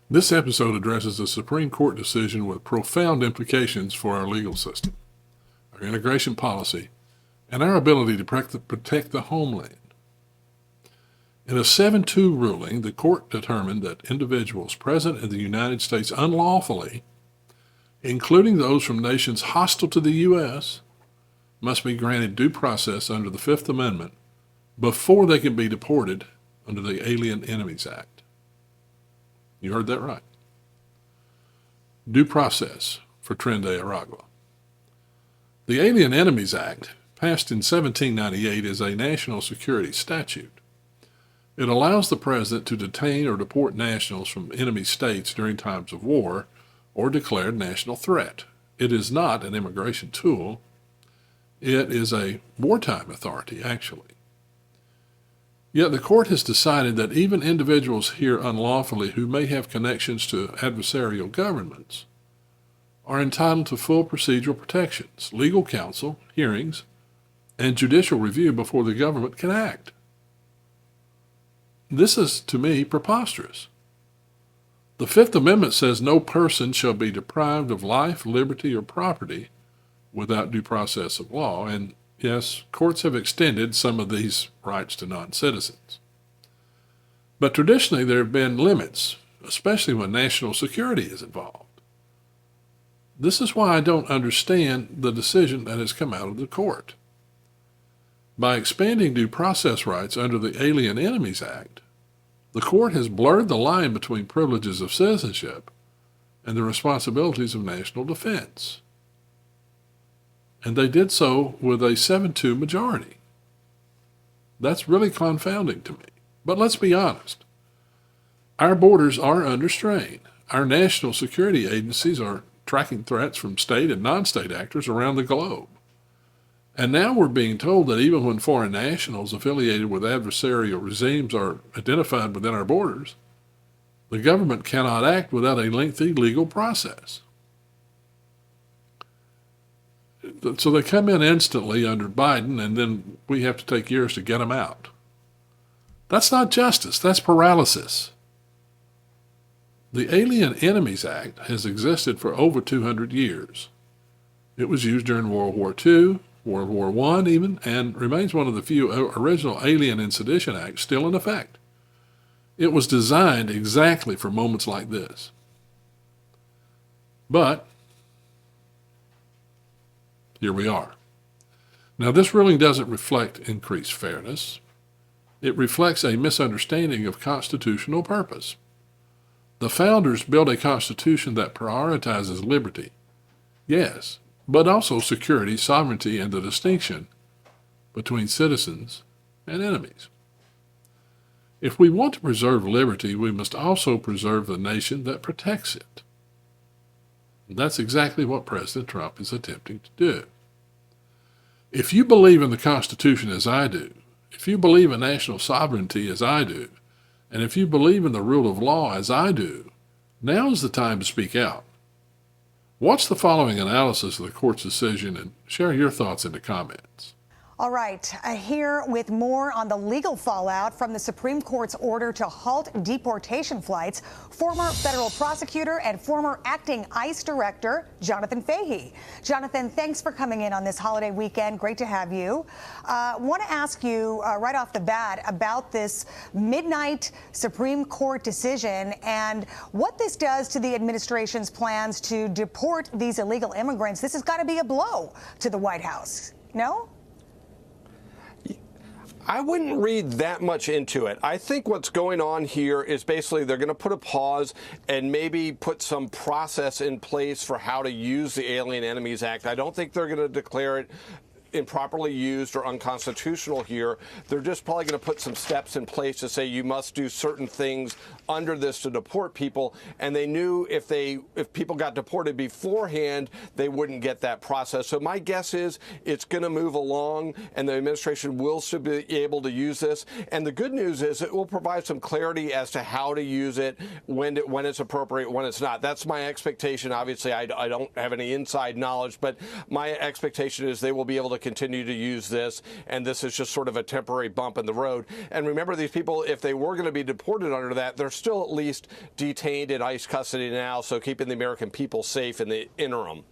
This episode addresses a Supreme Court decision with profound implications for our legal system, our immigration policy, and our ability to protect the homeland. In a 7-2 ruling, the court determined that individuals present in the United States unlawfully, including those from nations hostile to the U.S., must be granted due process under the Fifth Amendment before they can be deported under the Alien Enemies Act. You heard that right. Due process for Tren de Aragua. The Alien Enemies Act, passed in 1798, is a national security statute. It allows the president to detain or deport nationals from enemy states during times of war or declared national threat. It is not an immigration tool. It is a wartime authority, actually. Yet the court has decided that even individuals here unlawfully who may have connections to adversarial governments are entitled to full procedural protections, legal counsel, hearings, and judicial review before the government can act. This is, to me, preposterous. The Fifth Amendment says no person shall be deprived of life, liberty, or property without due process of law, and yes, courts have extended some of these rights to non-citizens. But traditionally there have been limits, especially when national security is involved. This is why I don't understand the decision that has come out of the court. By expanding due process rights under the Alien Enemies Act, the court has blurred the line between privileges of citizenship and the responsibilities of national defense. And they did so with a 7-2 majority. That's really confounding to me. But let's be honest. Our borders are under strain. Our national security agencies are tracking threats from state and non-state actors around the globe. And now we're being told that even when foreign nationals affiliated with adversarial regimes are identified within our borders, the government cannot act without a lengthy legal process. So they come in instantly under Biden, and then we have to take years to get them out. That's not justice. That's paralysis. The Alien Enemies Act has existed for over 200 years. It was used during World War II, World War I even, and remains one of the few original Alien and Sedition Acts still in effect. It was designed exactly for moments like this. But here we are. Now, this ruling doesn't reflect increased fairness. It reflects a misunderstanding of constitutional purpose. The founders built a constitution that prioritizes liberty, yes, but also security, sovereignty, and the distinction between citizens and enemies. If we want to preserve liberty, we must also preserve the nation that protects it. And that's exactly what President Trump is attempting to do. If you believe in the Constitution as I do, if you believe in national sovereignty as I do, and if you believe in the rule of law as I do, now is the time to speak out. Watch the following analysis of the court's decision and share your thoughts in the comments. All right, here with more on the legal fallout from the Supreme Court's order to halt deportation flights, former federal prosecutor and former acting ICE director, Jonathan Fahey. Jonathan, thanks for coming in on this holiday weekend. Great to have you. Want to ask you right off the bat about this midnight Supreme Court decision and what this does to the administration's plans to deport these illegal immigrants. This has got to be a blow to the White House, no? I wouldn't read that much into it. I think what's going on here is basically they're going to put a pause and maybe put some process in place for how to use the Alien Enemies Act. I don't think they're going to declare it improperly used or unconstitutional here. They're just probably going to put some steps in place to say you must do certain things under this to deport people. And they knew if people got deported beforehand, they wouldn't get that process. So my guess is it's going to move along and the administration will still be able to use this. And the good news is it will provide some clarity as to how to use it, when it's appropriate, when it's not. That's my expectation. Obviously, I don't have any inside knowledge, but my expectation is they will be able to continue to use this, and this is just sort of a temporary bump in the road. And remember, these people, if they were going to be deported under that, they're still at least detained in ICE custody now, so keeping the American people safe in the interim.